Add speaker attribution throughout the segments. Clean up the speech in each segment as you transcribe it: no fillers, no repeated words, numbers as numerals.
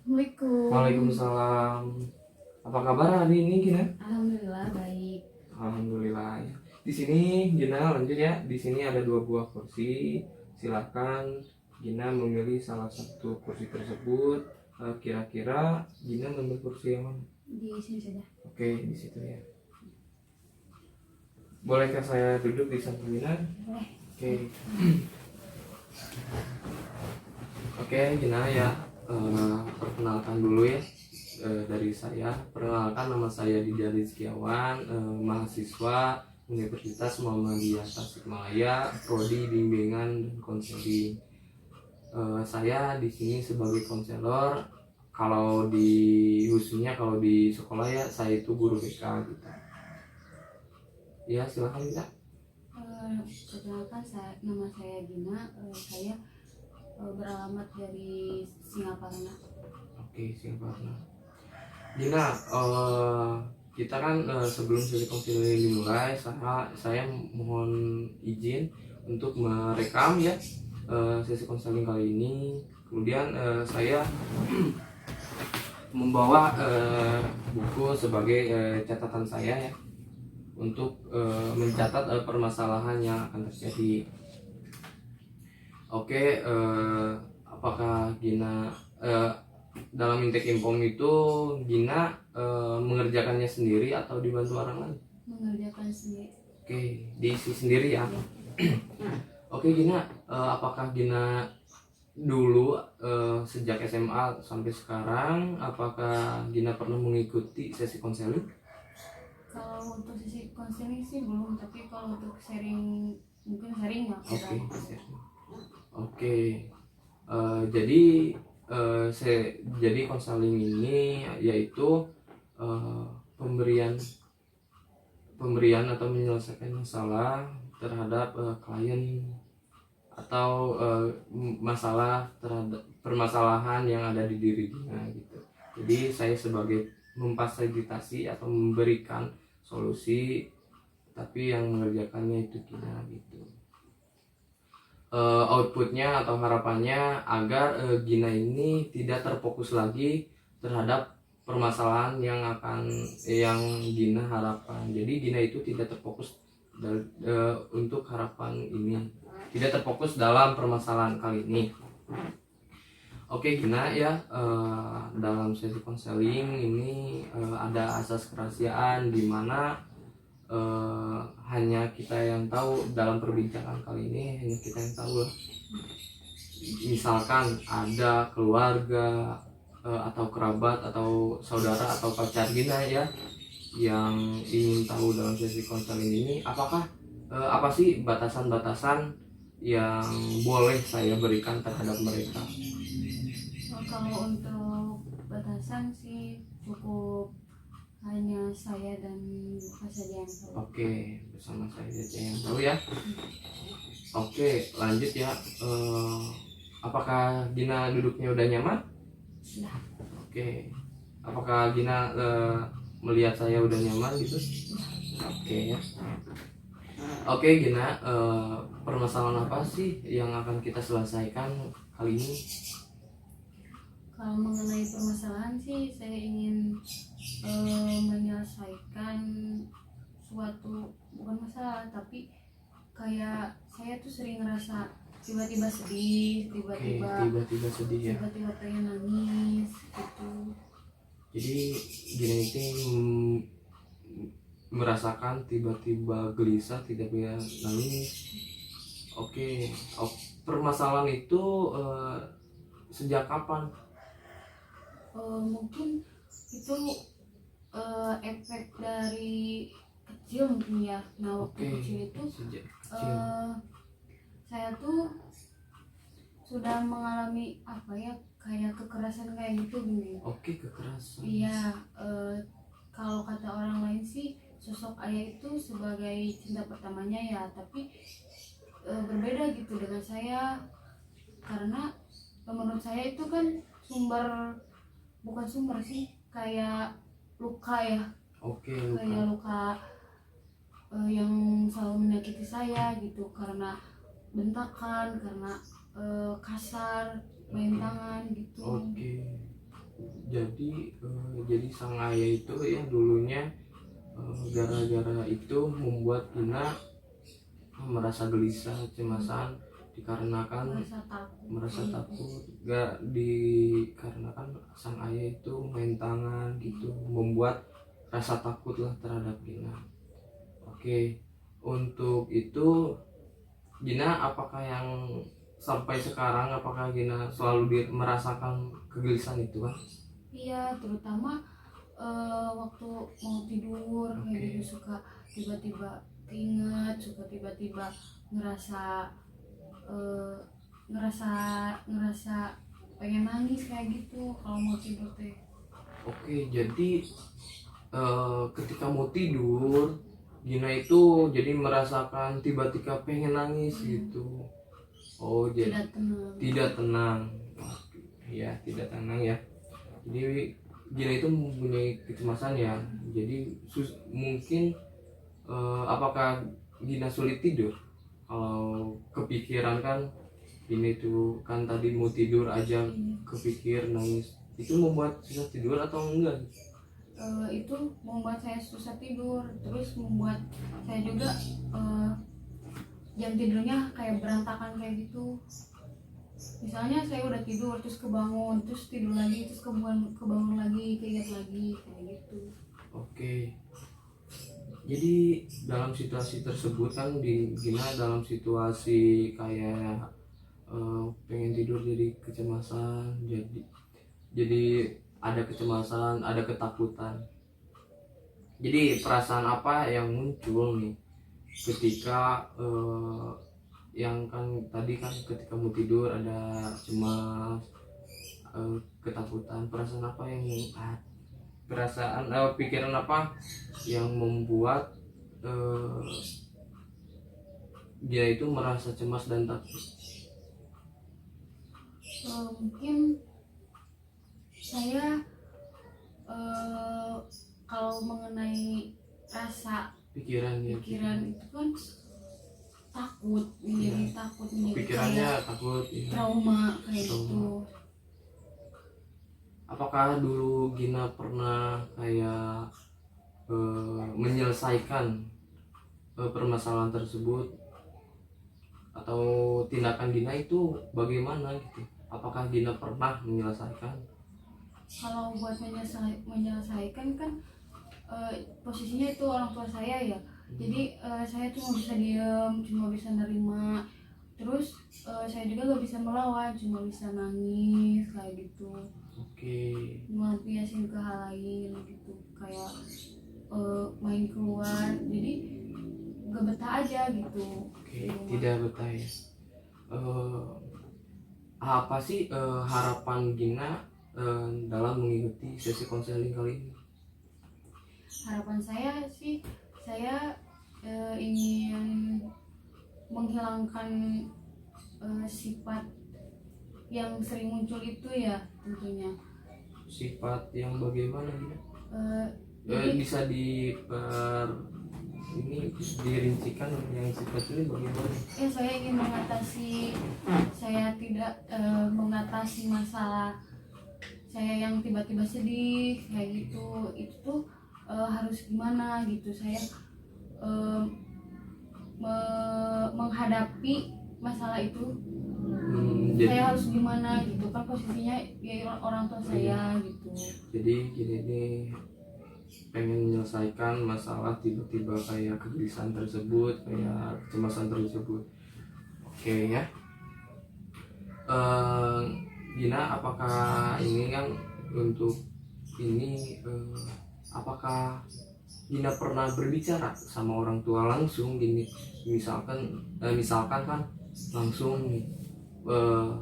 Speaker 1: Assalamualaikum.
Speaker 2: Waalaikumsalam. Apa kabar hari ini Gina?
Speaker 1: Alhamdulillah baik.
Speaker 2: Alhamdulillah ya. Di sini Gina lanjut ya. Di sini ada 2 buah kursi. Silakan Gina memilih salah satu kursi tersebut. Kira-kira Gina memilih kursi yang mana?
Speaker 1: Di sini saja.
Speaker 2: Oke, di situ ya. Bolehkah saya duduk di samping Gina?
Speaker 1: Boleh.
Speaker 2: Oke. Oke, Gina ya. Perkenalkan dulu ya. Dari saya, perkenalkan nama saya Dida Rizkiawan, mahasiswa Universitas Muhammadiyah Tasikmalaya, prodi bimbingan dan konseling. Saya di sini sebagai konselor. Kalau di khususnya kalau di sekolah ya saya itu guru BK gitu. Ya silakan Dida.
Speaker 1: Perkenalkan nama saya Gina. Saya beralamat dari Singaparna.
Speaker 2: Oke, Singaparna. Gina, kita kan sebelum sesi konseling dimulai, saya mohon izin untuk merekam ya sesi konseling kali ini. Kemudian saya membawa buku sebagai catatan saya ya untuk mencatat permasalahan yang akan terjadi. Oke, apakah Gina dalam intake infom itu Gina mengerjakannya sendiri atau dibantu orang lain?
Speaker 1: Mengerjakan sendiri.
Speaker 2: Oke, diisi sendiri ya. Oke Gina, apakah Gina dulu sejak SMA sampai sekarang apakah Gina pernah mengikuti sesi konseling?
Speaker 1: Kalau untuk sisi konseling sih belum, tapi kalau untuk sharing mungkin sharing ya.
Speaker 2: Oke. Jadi konseling ini yaitu pemberian atau menyelesaikan masalah terhadap klien atau masalah terhadap permasalahan yang ada di diri Gina gitu. Jadi saya sebagai memfasilitasi atau memberikan solusi, tapi yang mengerjakannya itu Gina gitu. Outputnya atau harapannya agar Gina ini tidak terfokus lagi terhadap permasalahan yang Gina harapkan. Jadi Gina itu tidak terfokus untuk harapan ini, tidak terfokus dalam permasalahan kali ini. Oke Gina ya, dalam sesi konseling ini ada asas kerahasiaan di mana hanya kita yang tahu. Dalam perbincangan kali ini hanya kita yang tahu lah. Misalkan ada keluarga atau kerabat atau saudara atau pacar Gina ya yang ingin tahu dalam sesi konseling ini apa sih batasan-batasan yang boleh saya berikan terhadap mereka.
Speaker 1: Kalau untuk batasan sih cukup hanya saya dan Bapak saja yang tahu.
Speaker 2: Oke, bersama saya saja yang tahu ya. Oke, lanjut ya. Apakah Gina duduknya udah nyaman?
Speaker 1: Sudah.
Speaker 2: Oke. Apakah Gina melihat saya udah nyaman gitu? Oke ya. Oke Gina, permasalahan apa sih yang akan kita selesaikan kali ini?
Speaker 1: Kalau mengenai permasalahan sih saya ingin menyelesaikan suatu, bukan masalah, tapi kayak saya tuh sering ngerasa tiba-tiba sedih,
Speaker 2: Tiba-tiba sedih ya.
Speaker 1: tiba-tiba pengen nangis gitu.
Speaker 2: Jadi Gina itu merasakan tiba-tiba gelisah, tiba-tiba nangis. Oke. Permasalahan itu sejak kapan?
Speaker 1: Mungkin itu efek dari kecil mungkin ya. Nah waktu kecil itu
Speaker 2: sejak kecil.
Speaker 1: Saya tuh sudah mengalami kayak kekerasan kayak gitu gini.
Speaker 2: Oke, kekerasan.
Speaker 1: Iya, kalau kata orang lain sih sosok ayah itu sebagai cinta pertamanya ya, tapi berbeda gitu dengan saya, karena menurut saya itu kan bukan sumber sih, kayak luka ya.
Speaker 2: Oke,
Speaker 1: kayak luka yang selalu menyakiti saya gitu, karena bentakan, karena kasar, main tangan gitu.
Speaker 2: Oke. jadi sang ayah itu ya dulunya gara-gara itu membuat Gina merasa gelisah, cemasan dikarenakan merasa takut gak dikarenakan sang ayah itu main tangan gitu, membuat rasa takut lah terhadap Gina. Oke, untuk itu Gina apakah yang sampai sekarang apakah Gina selalu merasakan kegelisahan itu kan?
Speaker 1: Iya, terutama waktu mau tidur kayak
Speaker 2: Oke.
Speaker 1: gitu suka tiba-tiba keinget, suka tiba-tiba ngerasa eh, ngerasa ngerasa pengen nangis kayak gitu kalau mau tidur teh.
Speaker 2: Oke, jadi ketika mau tidur Gina itu jadi merasakan tiba-tiba pengen nangis gitu. Oh, jadi
Speaker 1: Tidak tenang.
Speaker 2: tidak tenang. Ya, tidak tenang ya. Jadi Gina itu mempunyai kecemasan ya. Jadi mungkin apakah Gina sulit tidur? Kalau kepikiran kan Gina itu kan tadi mau tidur aja kepikir nangis. Itu membuat susah tidur atau enggak?
Speaker 1: Itu membuat saya susah tidur, terus membuat saya juga jam tidurnya kayak berantakan kayak gitu. Misalnya saya udah tidur terus kebangun, terus tidur lagi, terus kebangun lagi, keinget lagi kayak gitu.
Speaker 2: Oke. Jadi dalam situasi tersebut kan Gina dalam situasi kayak pengen tidur jadi kecemasan, jadi ada kecemasan, ada ketakutan. Jadi perasaan apa yang muncul nih ketika yang kan tadi kan ketika mau tidur ada cemas, ketakutan, perasaan apa yang perasaan pikiran apa yang membuat dia itu merasa cemas dan takut?
Speaker 1: Mungkin saya kalau mengenai rasa
Speaker 2: pikiran
Speaker 1: itu kan takut, menjadi takut, menjadi
Speaker 2: pikirannya
Speaker 1: kayak
Speaker 2: takut ya.
Speaker 1: trauma kayak gitu.
Speaker 2: Apakah dulu Gina pernah kayak menyelesaikan permasalahan tersebut atau tindakan Gina itu bagaimana gitu? Apakah Gina pernah menyelesaikan?
Speaker 1: Kalau buat menyelesaikan kan posisinya itu orang tua saya ya, jadi saya cuma bisa diem, cuma bisa nerima, terus saya juga gak bisa melawan, cuma bisa nangis kayak gitu.
Speaker 2: Oke.
Speaker 1: Melampiasin ke hal lain gitu, kayak main keluar, jadi gak betah aja gitu.
Speaker 2: Oke, tidak betah ya. Apa sih harapan Gina dalam mengikuti sesi konseling kali ini?
Speaker 1: Harapan saya sih, saya ingin menghilangkan sifat yang sering muncul itu ya tentunya.
Speaker 2: Sifat yang bagaimana Gina?
Speaker 1: Jadi
Speaker 2: Bisa ini dirincikan yang sifat ini bagaimana?
Speaker 1: saya ingin mengatasi, saya tidak mengatasi masalah saya yang tiba-tiba sedih kayak gitu. Itu tuh harus gimana gitu, saya menghadapi masalah itu. Saya harus gimana gitu kan, posisinya ya orang tua saya gitu.
Speaker 2: Jadi gini nih, pengen menyelesaikan masalah tiba-tiba kayak kegelisahan tersebut, kayak kecemasan tersebut. Oke ya. Gina, apakah ini kan untuk ini apakah Gina pernah berbicara sama orang tua langsung gini, misalkan kan langsung nih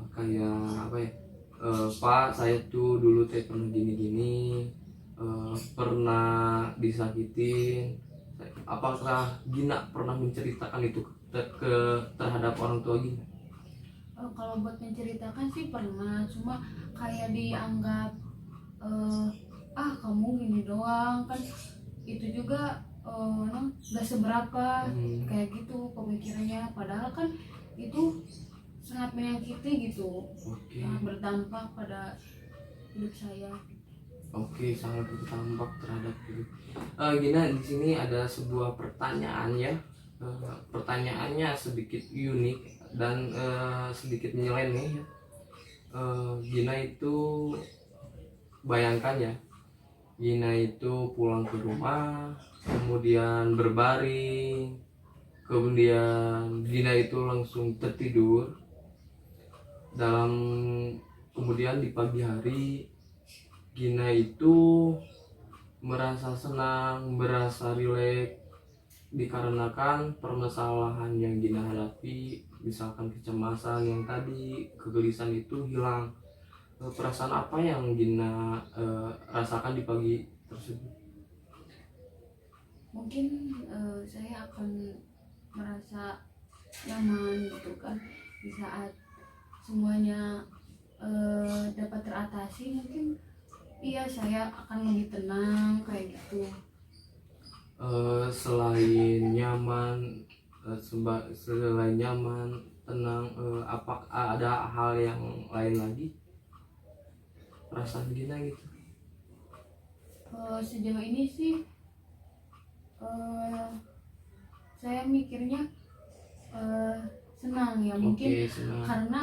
Speaker 2: kayak apa ya, Pak saya tuh dulu teh pernah gini-gini, pernah disakitin. Apakah Gina pernah menceritakan itu terhadap orang tua Gina?
Speaker 1: Kalau buat menceritakan sih pernah, cuma kayak dianggap kamu gini doang kan, itu juga gak seberapa kayak gitu pemikirannya, padahal kan itu sangat menyakiti gitu.
Speaker 2: Oke.
Speaker 1: Sangat berdampak pada hidup saya.
Speaker 2: Oke, sangat berdampak terhadap hidup. Gina, di sini ada sebuah pertanyaan ya. Pertanyaannya sedikit unik dan sedikit nyeleneh ya. Gina itu bayangkan ya, Gina itu pulang ke rumah, kemudian berbaring, kemudian Gina itu langsung tertidur. Kemudian di pagi hari Gina itu merasa senang, merasa rileks dikarenakan permasalahan yang Gina hadapi, misalkan kecemasan yang tadi, kegelisahan itu hilang. Perasaan apa yang Gina rasakan di pagi tersebut?
Speaker 1: Mungkin saya akan merasa nyaman gitu kan di saat semuanya dapat teratasi. Mungkin iya, saya akan lebih tenang kayak gitu.
Speaker 2: Selain nyaman, selain nyaman, tenang, apakah ada hal yang lain lagi perasaan Gina gitu?
Speaker 1: Sejauh ini sih saya mikirnya senang ya, mungkin
Speaker 2: Oke, senang.
Speaker 1: karena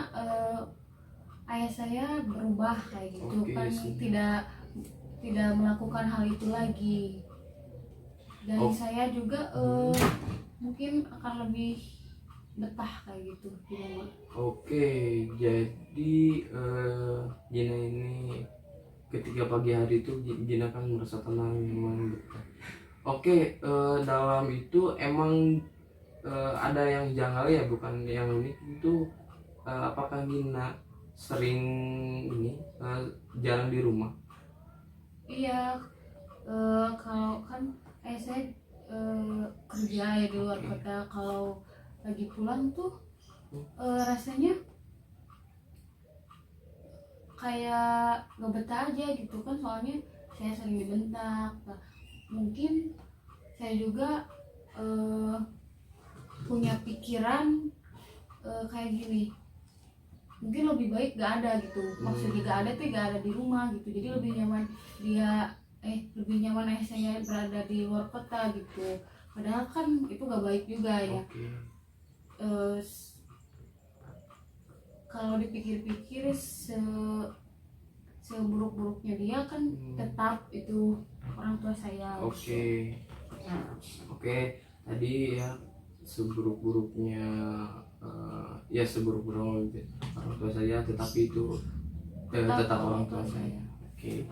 Speaker 1: ayah saya berubah kayak gitu
Speaker 2: Oke,
Speaker 1: kan,
Speaker 2: senang.
Speaker 1: tidak melakukan hal itu lagi, dan
Speaker 2: Oh.
Speaker 1: saya juga mungkin akan lebih betah kayak gitu di rumah.
Speaker 2: Oke, jadi Gina ini ketika pagi hari itu Gina kan merasa tenang, nyaman, betah. Oke, dalam itu emang ada yang janggal ya, bukan yang unik itu. Apakah Gina sering ini jarang di rumah?
Speaker 1: Iya, kalau kan saya kerja ya di luar kota, kalau lagi pulang tuh rasanya kayak gak betah aja gitu kan, soalnya saya sering dibentak. Nah, mungkin saya juga punya pikiran kayak gini, mungkin lebih baik gak ada gitu, maksudnya gak ada tuh gak ada di rumah gitu, jadi lebih nyaman lebih nyaman ayah saya berada di luar kota gitu, padahal kan itu gak baik juga ya. Kalau dipikir-pikir seburuk-buruknya dia kan tetap itu orang tua saya.
Speaker 2: Oke, tadi ya seburuk-buruknya ya seburuk-buruknya orang tua saya, tetapi itu tetap orang tua saya. Oke.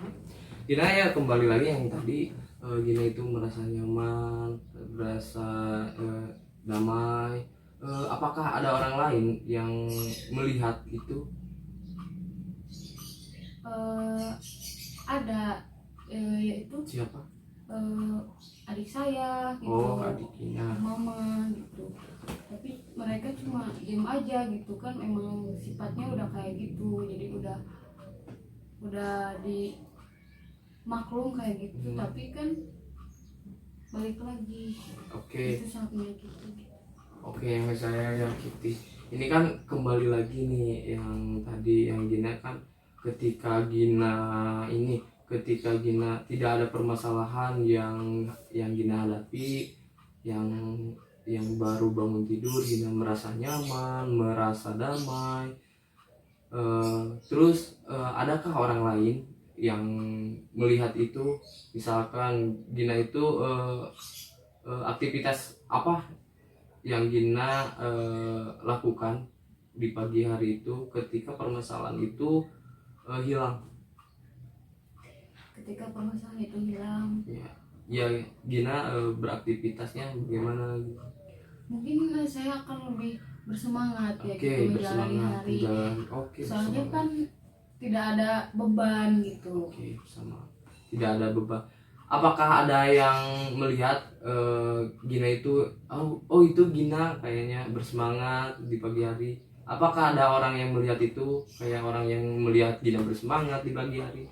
Speaker 2: Gina ya, kembali lagi yang tadi, Gina itu merasa nyaman, merasa damai. Apakah ada orang lain yang melihat itu?
Speaker 1: Ada, yaitu
Speaker 2: Siapa?
Speaker 1: adik saya gitu.
Speaker 2: Oh, adik Gina.
Speaker 1: Mama gitu, tapi mereka cuma diem aja gitu kan, emang sifatnya udah kayak gitu, jadi udah di maklum kayak gitu. Tapi kan balik lagi,
Speaker 2: Oke.
Speaker 1: itu sangat menyakiti.
Speaker 2: Oke, yang saya yakiti ini kan kembali lagi nih yang tadi yang Gina kan ketika Gina tidak ada permasalahan yang Gina hadapi, yang baru bangun tidur Gina merasa nyaman, merasa damai. Terus adakah orang lain yang melihat itu? Misalkan Gina itu aktivitas apa yang Gina lakukan di pagi hari itu ketika permasalahan itu hilang?
Speaker 1: Ketika permasalahan itu hilang,
Speaker 2: ya Gina beraktivitasnya bagaimana gitu?
Speaker 1: Mungkin saya akan lebih bersemangat ya
Speaker 2: Oke,
Speaker 1: gitu menjalani
Speaker 2: bersemangat
Speaker 1: hari.
Speaker 2: Oke,
Speaker 1: Soalnya
Speaker 2: bersemangat.
Speaker 1: kan tidak ada beban gitu.
Speaker 2: Oke, sama. Tidak ada beban. Apakah ada yang melihat Gina itu, oh itu Gina kayaknya bersemangat di pagi hari? Apakah ada orang yang melihat itu, kayak orang yang melihat Gina bersemangat di pagi hari?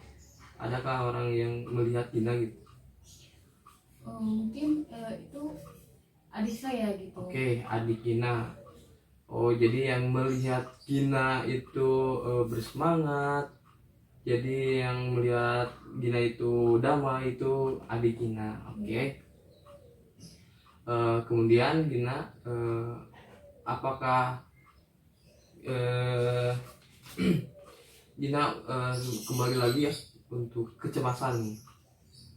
Speaker 2: Adakah orang yang melihat Gina gitu?
Speaker 1: Mungkin itu adik saya gitu.
Speaker 2: Oke, adik Gina. Oh, jadi yang melihat Gina itu bersemangat, Jadi yang melihat Gina itu damai itu adik Gina, oke. Kemudian Gina, apakah Gina kembali lagi ya untuk kecemasan nih.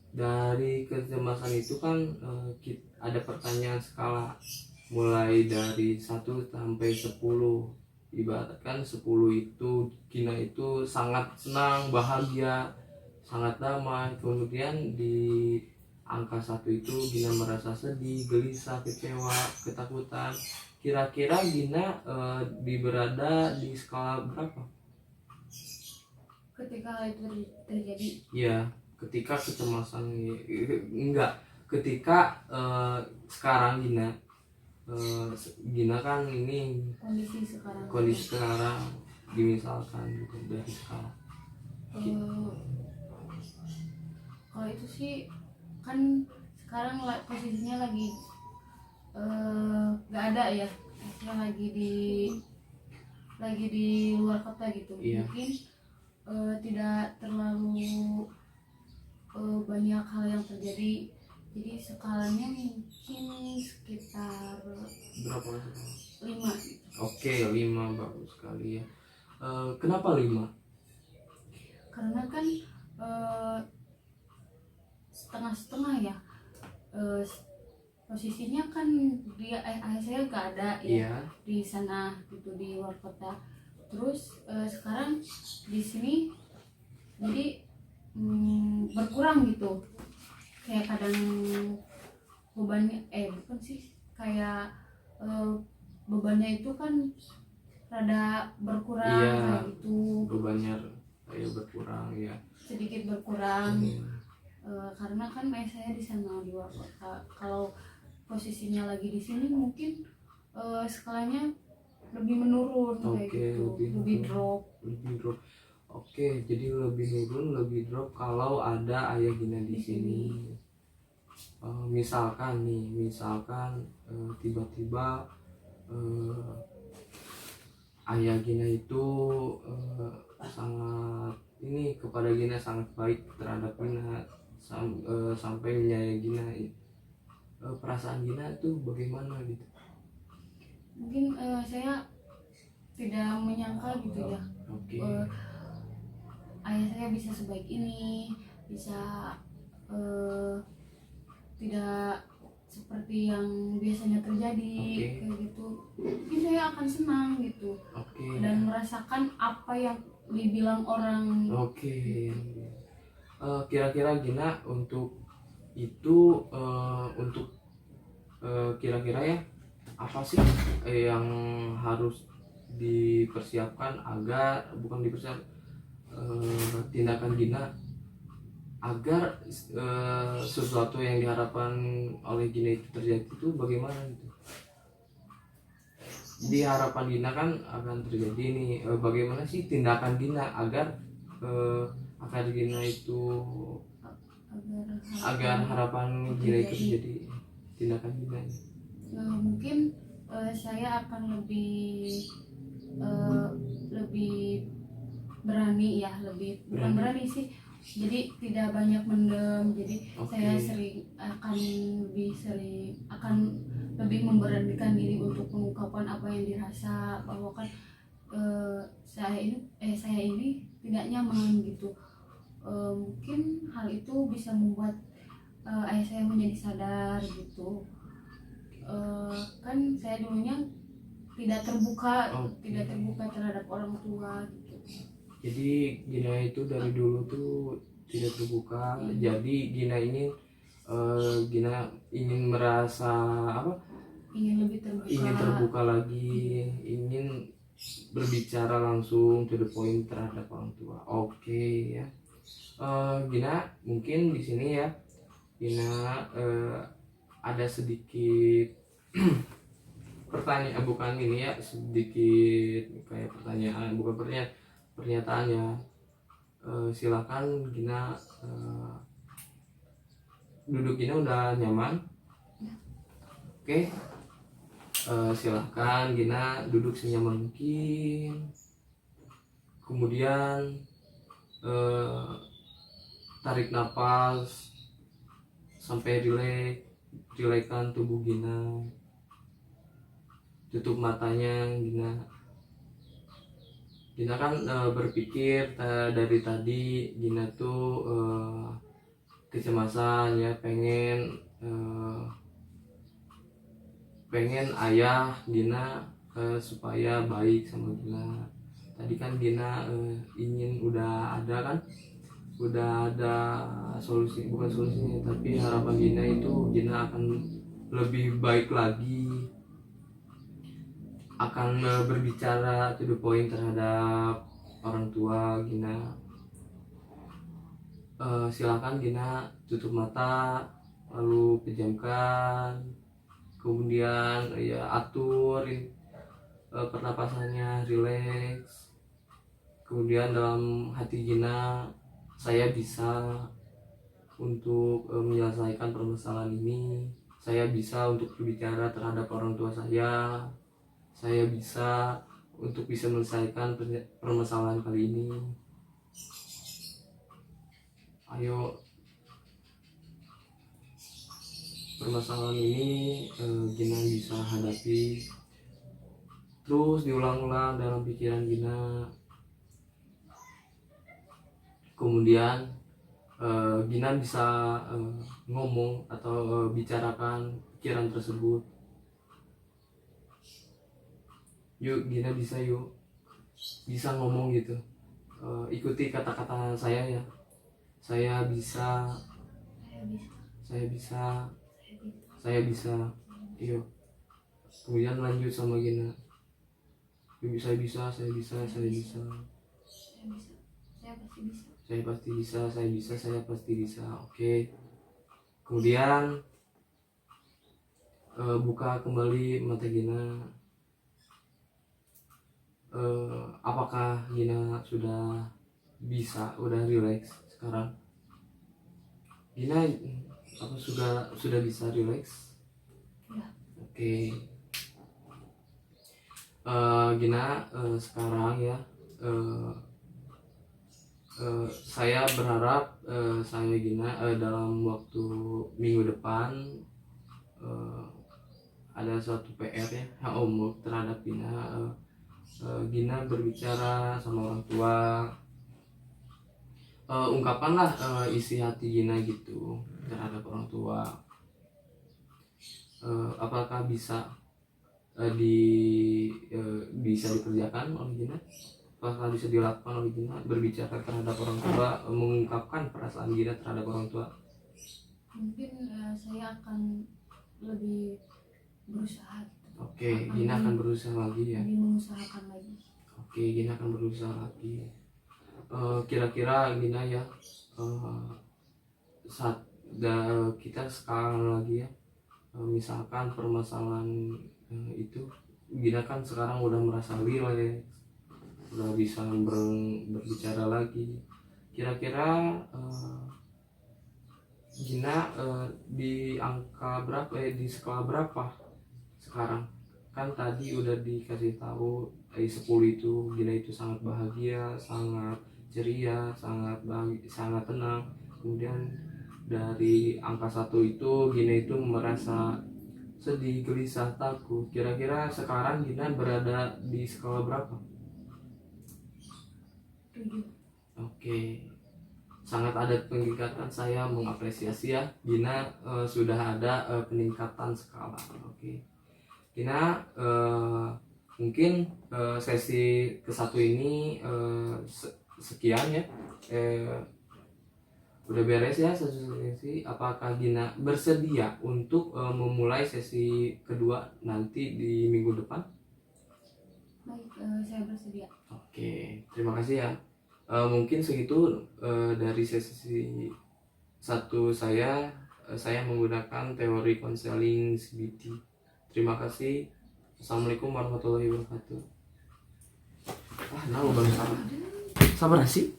Speaker 2: Dari kecemasan itu kan ada pertanyaan skala mulai dari 1 sampai 10. Ibaratkan 10 itu Gina itu sangat senang, bahagia, sangat damai. Kemudian di angka 1 itu Gina merasa sedih, gelisah, kecewa, ketakutan. Kira-kira Gina berada di skala berapa?
Speaker 1: Ketika hal itu terjadi,
Speaker 2: Ya, ketika kecemasan, enggak, ketika sekarang Gina kan ini kondisi sekarang dimisalkan gitu dari sekarang.
Speaker 1: Kalau itu sih kan sekarang posisinya lagi nggak ada ya, saya lagi di luar kota gitu.
Speaker 2: Iya.
Speaker 1: Mungkin tidak terlalu banyak hal yang terjadi, jadi skalanya mungkin sekitar
Speaker 2: Berapa?
Speaker 1: 5.
Speaker 2: Oke, 5, bagus sekali ya. Kenapa 5?
Speaker 1: Karena kan setengah-setengah ya, posisinya kan dia ayah saya nggak ada ya.
Speaker 2: Iya.
Speaker 1: Di sana gitu, di luar kota. Terus sekarang di sini jadi berkurang gitu, kayak kadang bebannya bukan sih, kayak bebannya itu kan rada berkurang.
Speaker 2: Iya,
Speaker 1: kayak gitu,
Speaker 2: bebannya kayak berkurang ya.
Speaker 1: sedikit berkurang. Karena kan ayah saya di sana di luar kota. Kalau posisinya lagi di sini mungkin skalanya lebih menurun.
Speaker 2: Oke,
Speaker 1: kayak gitu,
Speaker 2: lebih
Speaker 1: lebih drop.
Speaker 2: Oke, jadi lebih nurun, lebih drop kalau ada ayah Gina di sini. Misalkan tiba-tiba ayah Gina itu sangat ini kepada Gina, sangat baik terhadap Gina, sampai menyayangi Gina. Perasaan Gina itu bagaimana gitu?
Speaker 1: Mungkin saya tidak menyangka gitu ya.
Speaker 2: Oke.
Speaker 1: Ayah saya bisa sebaik ini, bisa tidak seperti yang biasanya terjadi. Kayak gitu. Mungkin saya akan senang gitu. Dan merasakan apa yang dibilang orang.
Speaker 2: Kira-kira Gina untuk itu kira-kira ya, apa sih yang harus dipersiapkan agar tindakan Gina agar sesuatu yang diharapkan oleh Gina itu terjadi itu bagaimana gitu? Jadi harapan Gina kan akan terjadi nih, bagaimana sih tindakan Gina agar Gina itu agar harapan Gina itu terjadi, tindakan Gina?
Speaker 1: Mungkin saya akan lebih berani ya, bukan berani sih, jadi tidak banyak mendem. Jadi saya akan lebih memberanikan diri untuk mengungkapkan apa yang dirasa, bahwa kan saya ini tidak nyaman gitu. Mungkin hal itu bisa membuat ayah saya menjadi sadar gitu. Kan saya dulunya tidak terbuka terhadap orang tua gitu.
Speaker 2: Jadi Gina itu dari dulu tuh tidak terbuka. Jadi Gina ini Gina ingin merasa apa?
Speaker 1: Ingin lebih terbuka.
Speaker 2: Ingin terbuka lagi, ingin berbicara langsung to the point terhadap orang tua. Oke ya. Gina, mungkin di sini ya Gina ada sedikit pertanyaan, bukan ini ya, sedikit kayak pertanyaan, bukan pernyataan ya. Silakan Gina, duduk Gina udah nyaman? Oke. Silakan Gina duduk senyaman mungkin. Kemudian tarik nafas sampai rilekskan tubuh Gina, tutup matanya Gina. Gina kan berpikir dari tadi Gina tuh kecemasan ya, pengen ayah Gina supaya baik sama Gina. Tadi kan Gina ingin udah ada solusi, bukan solusinya tapi harapan Gina itu Gina akan lebih baik lagi, akan berbicara to the point terhadap orang tua Gina. Silakan Gina tutup mata lalu pejamkan, kemudian ya atur pernapasannya, rileks. Kemudian dalam hati Gina, saya bisa untuk menyelesaikan permasalahan ini, saya bisa untuk berbicara terhadap orang tua saya bisa untuk bisa menyelesaikan permasalahan kali ini. Ayo, permasalahan ini Gina bisa hadapi. Terus diulang-ulang dalam pikiran Gina. Kemudian Gina bisa ngomong atau bicarakan pikiran tersebut. Yuk Gina bisa ngomong gitu. Ikuti kata-kata saya ya. Saya bisa. Yuk. Kemudian lanjut sama Gina. Yuk, saya bisa.
Speaker 1: Saya pasti bisa.
Speaker 2: Oke. Kemudian buka kembali mata Gina. Apakah Gina sudah rileks sekarang? Gina apa sudah bisa rileks?
Speaker 1: Ya.
Speaker 2: Oke. Gina sekarang ya, saya berharap saya Gina dalam waktu minggu depan ada suatu PR ya terhadap Gina. Gina berbicara sama orang tua, ungkapkanlah isi hati Gina gitu terhadap orang tua. Apakah bisa bisa dikerjakan oleh Gina? Apakah bisa dilakukan oleh Gina berbicara terhadap orang tua, mengungkapkan perasaan Gina terhadap orang tua?
Speaker 1: Mungkin saya akan lebih berusaha gitu.
Speaker 2: Oke, Gina akan berusaha lagi ya.
Speaker 1: Lebih mengusahakan lagi.
Speaker 2: Oke, Gina akan berusaha lagi. Kira-kira Gina ya, saat kita sekarang lagi ya, misalkan permasalahan itu Gina kan sekarang udah merasa rileks, udah bisa berbicara lagi. Kira-kira Gina di angka berapa di skala berapa sekarang? Kan tadi udah dikasih tahu 10 itu Gina itu sangat bahagia, sangat ceria, sangat tenang. Kemudian dari angka 1 itu Gina itu merasa sedih, gelisah, takut. Kira-kira sekarang Gina berada di skala berapa?
Speaker 1: 7.
Speaker 2: Oke. Sangat ada peningkatan, saya mengapresiasi ya Gina, sudah ada peningkatan skala. Oke. Gina, mungkin sesi ke-1 ini sekian ya. Udah beres ya sesi. Apakah Gina bersedia untuk memulai sesi kedua nanti di minggu depan?
Speaker 1: Baik, saya bersedia.
Speaker 2: Oke, terima kasih ya. Mungkin segitu dari sesi 1 saya menggunakan teori konseling CBT. Terima kasih. Assalamualaikum warahmatullahi wabarakatuh. Nah, lo baru sabar sih.